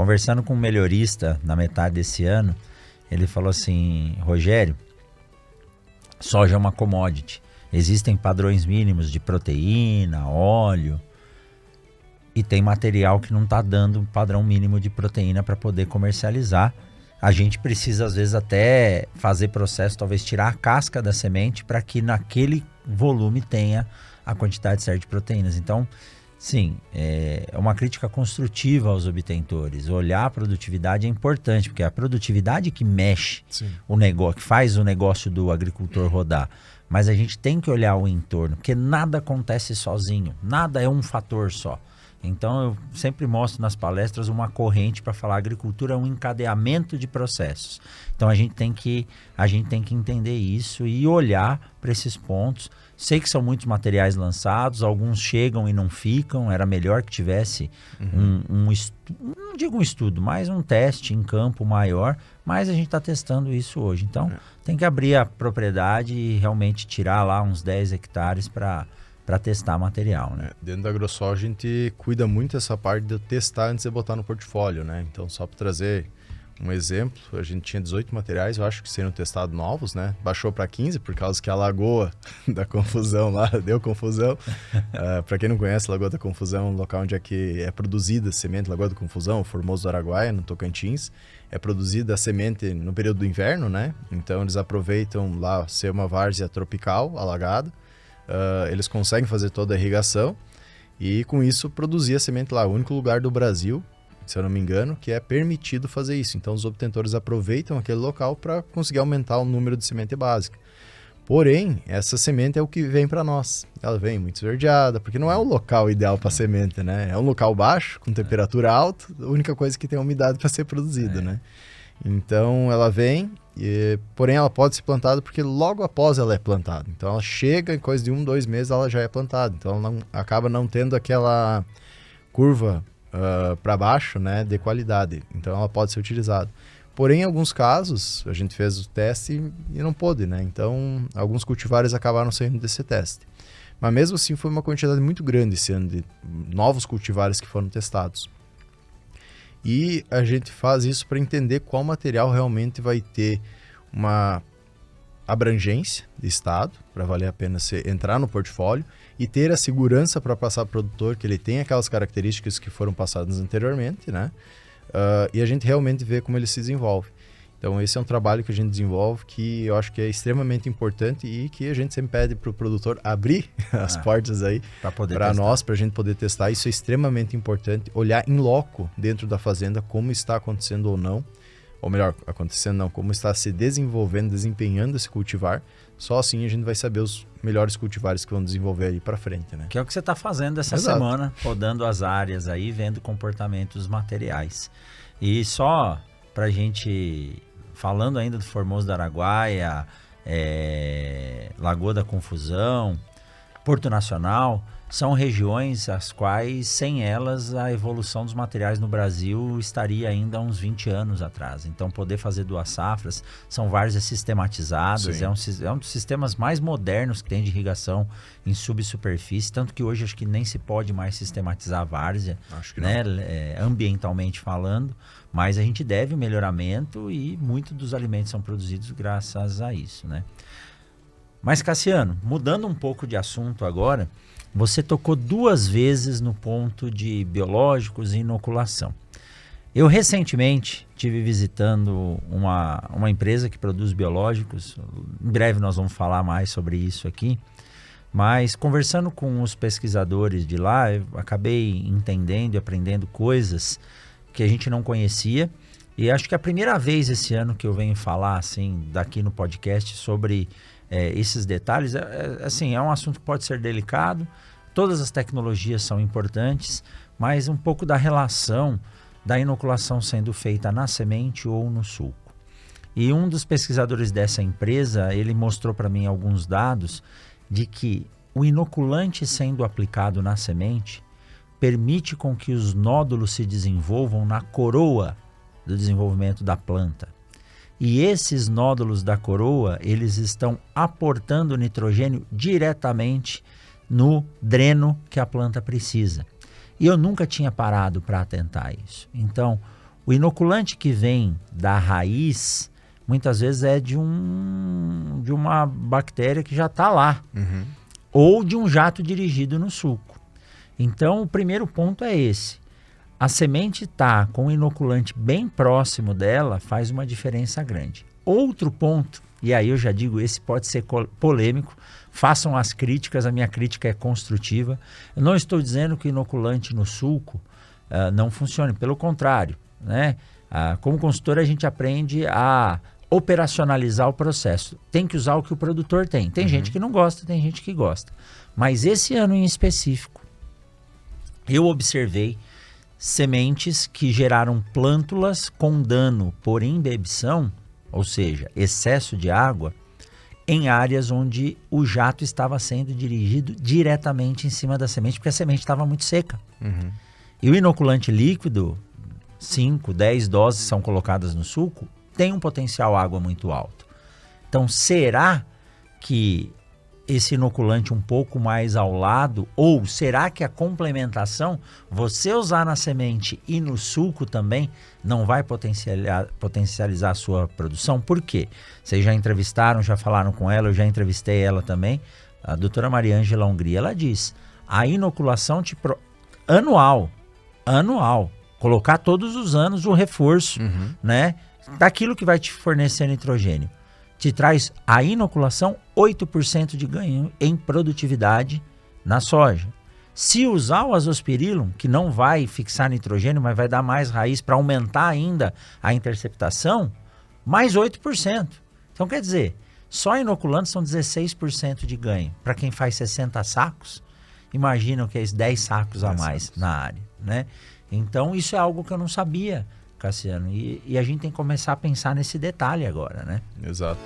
Conversando com um melhorista na metade desse ano, ele falou assim: Rogério, soja é uma commodity. Existem padrões mínimos de proteína, óleo, e tem material que não está dando um padrão mínimo de proteína para poder comercializar. A gente precisa, às vezes, até fazer processo, talvez tirar a casca da semente para que naquele volume tenha a quantidade certa de proteínas. Então, sim, é uma crítica construtiva aos obtentores. Olhar a produtividade é importante, porque é a produtividade que mexe o negócio, que faz o negócio do agricultor rodar. Mas a gente tem que olhar o entorno, porque nada acontece sozinho, nada é um fator só. Então eu sempre mostro nas palestras uma corrente para falar: a agricultura é um encadeamento de processos. Então a gente tem que entender isso e olhar para esses pontos. Sei que são muitos materiais lançados, alguns chegam e não ficam. Era melhor que tivesse não digo um estudo, mas um teste em campo maior. Mas a gente está testando isso hoje. Então tem que abrir a propriedade e realmente tirar lá uns 10 hectares para testar material, né? Dentro da AgroSoja a gente cuida muito dessa parte de testar antes de botar no portfólio, né? Então, só para trazer um exemplo, a gente tinha 18 materiais, eu acho que seriam testados novos, né? Baixou para 15 por causa que a Lagoa da Confusão lá deu confusão. Para quem não conhece, a Lagoa da Confusão é um local onde é produzida semente, Lagoa da Confusão, Formoso do Araguaia, no Tocantins. É produzida a semente no período do inverno, né? Então, eles aproveitam lá ser uma várzea tropical, alagada. Eles conseguem fazer toda a irrigação e com isso produzir a semente lá. O único lugar do Brasil, se eu não me engano, que é permitido fazer isso. Então os obtentores aproveitam aquele local para conseguir aumentar o número de semente básica. Porém, essa semente é o que vem para nós. Ela vem muito esverdeada, porque não é o local ideal para semente, né? É um local baixo, com temperatura alta, a única coisa que tem é umidade para ser produzida, né? Então ela vem, porém ela pode ser plantada porque logo após ela é plantada. Então ela chega em coisa de 1-2 meses ela já é plantada. Então ela acaba não tendo aquela curva para baixo, né, de qualidade. Então ela pode ser utilizada. Porém, em alguns casos, a gente fez o teste e não pôde, né? Então alguns cultivares acabaram saindo desse teste. Mas mesmo assim foi uma quantidade muito grande esse ano de novos cultivares que foram testados. E a gente faz isso para entender qual material realmente vai ter uma abrangência de estado, para valer a pena entrar no portfólio e ter a segurança para passar para o produtor que ele tem aquelas características que foram passadas anteriormente, né? E a gente realmente vê como ele se desenvolve. Então esse é um trabalho que a gente desenvolve que eu acho que é extremamente importante e que a gente sempre pede para o produtor abrir as portas aí para nós, para a gente poder testar. Isso é extremamente importante, olhar em loco dentro da fazenda como está acontecendo ou não, ou melhor, acontecendo não, como está se desenvolvendo, desempenhando esse cultivar. Só assim a gente vai saber os melhores cultivares que vão desenvolver aí para frente, né? Que é o que você está fazendo essa semana, rodando as áreas aí, vendo comportamentos materiais. E só para a gente... Falando ainda do Formoso do Araguaia, Lagoa da Confusão, Porto Nacional, são regiões as quais, sem elas, a evolução dos materiais no Brasil estaria ainda há uns 20 anos atrás. Então, poder fazer 2 safras, são várzeas sistematizadas, é um dos sistemas mais modernos que tem de irrigação em subsuperfície, tanto que hoje acho que nem se pode mais sistematizar a várzea, né, ambientalmente falando. Mas a gente deve o melhoramento e muitos dos alimentos são produzidos graças a isso, né? Mas, Cassiano, mudando um pouco de assunto agora, você tocou 2 vezes no ponto de biológicos e inoculação. Eu recentemente estive visitando uma empresa que produz biológicos. Em breve nós vamos falar mais sobre isso aqui. Mas conversando com os pesquisadores de lá, eu acabei entendendo e aprendendo coisas que a gente não conhecia, e acho que é a primeira vez esse ano que eu venho falar assim daqui no podcast sobre esses detalhes. Assim, é um assunto que pode ser delicado, todas as tecnologias são importantes, mas um pouco da relação da inoculação sendo feita na semente ou no sulco. E um dos pesquisadores dessa empresa, ele mostrou para mim alguns dados de que o inoculante sendo aplicado na semente permite com que os nódulos se desenvolvam na coroa do desenvolvimento da planta. E esses nódulos da coroa, eles estão aportando nitrogênio diretamente no dreno que a planta precisa. E eu nunca tinha parado para atentar a isso. Então, O inoculante que vem da raiz, muitas vezes é de uma bactéria que já está lá, ou de um jato dirigido no suco. Então, o primeiro ponto é esse. A semente está com o inoculante bem próximo dela, faz uma diferença grande. Outro ponto, e aí eu já digo, esse pode ser polêmico, façam as críticas, a minha crítica é construtiva. Eu não estou dizendo que o inoculante no suco não funcione, pelo contrário, né? Como consultor, a gente aprende a operacionalizar o processo. Tem que usar o que o produtor tem. Tem gente que não gosta, tem gente que gosta. Mas esse ano em específico, eu observei sementes que geraram plântulas com dano por imbebição, ou seja, excesso de água, em áreas onde o jato estava sendo dirigido diretamente em cima da semente, porque a semente estava muito seca. E o inoculante líquido, 5, 10 doses são colocadas no suco, tem um potencial água muito alto. Então, será que esse inoculante um pouco mais ao lado, ou será que a complementação, você usar na semente e no suco também, não vai potencializar a sua produção? Por quê? Vocês já entrevistaram, já falaram com ela, eu já entrevistei ela também, a doutora Mariângela Hungria, ela diz, a inoculação anual, colocar todos os anos o reforço, né, daquilo que vai te fornecer nitrogênio. Te traz a inoculação 8% de ganho em produtividade na soja. Se usar o azospirillum, que não vai fixar nitrogênio, mas vai dar mais raiz para aumentar ainda a interceptação, mais 8%. Então, quer dizer, só inoculando são 16% de ganho. Para quem faz 60 sacos, imaginam que é 10 sacos a mais na área, né? Então, isso é algo que eu não sabia, Cassiano, e a gente tem que começar a pensar nesse detalhe agora, né? Exato.